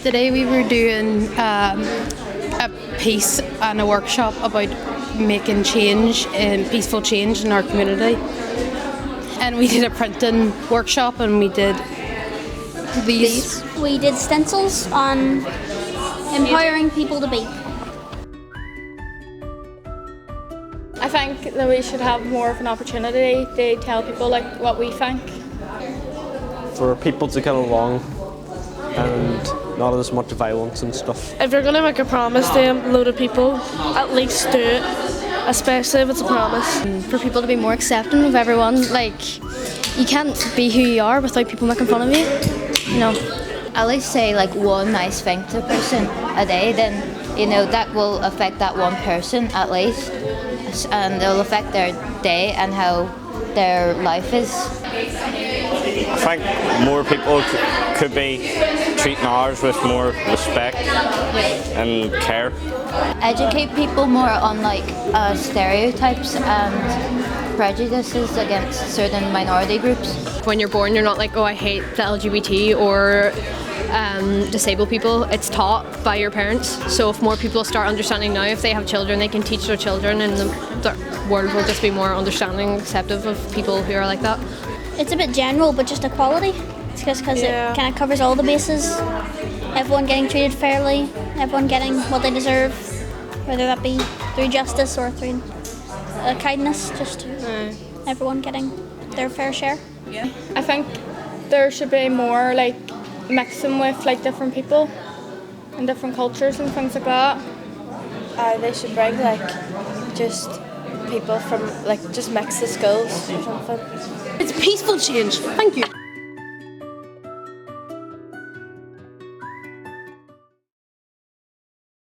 Today we were doing a piece and a workshop about making change and peaceful change in our community. And we did a printing workshop and we did these. We did stencils on empowering people to be. I think that we should have more of an opportunity to tell people like what we think. For people to get along and not as much violence and stuff. If you're going to make a promise to a load of people, at least do it, especially if it's a promise. For people to be more accepting of everyone, like you can't be who you are without people making fun of you. At least say like one nice thing to a person a day, then that will affect that one person at least, and it'll affect their day and how their life is. I think more people could be treating ours with more respect and care. Educate people more on stereotypes and prejudices against certain minority groups. When you're born, you're not like, oh, I hate the LGBT or disabled people. It's taught by your parents. So if more people start understanding now, if they have children, they can teach their children, and the world will just be more understanding, acceptive of people who are like that. It's a bit general, but just equality. It's just because it kind of covers all the bases. Everyone getting treated fairly, everyone getting what they deserve, whether that be through justice or through kindness, just everyone getting their fair share. Yeah. I think there should be more like mixing with like different people and different cultures and things like that. They should bring just people from just mix the schools or something. It's peaceful change. Thank you.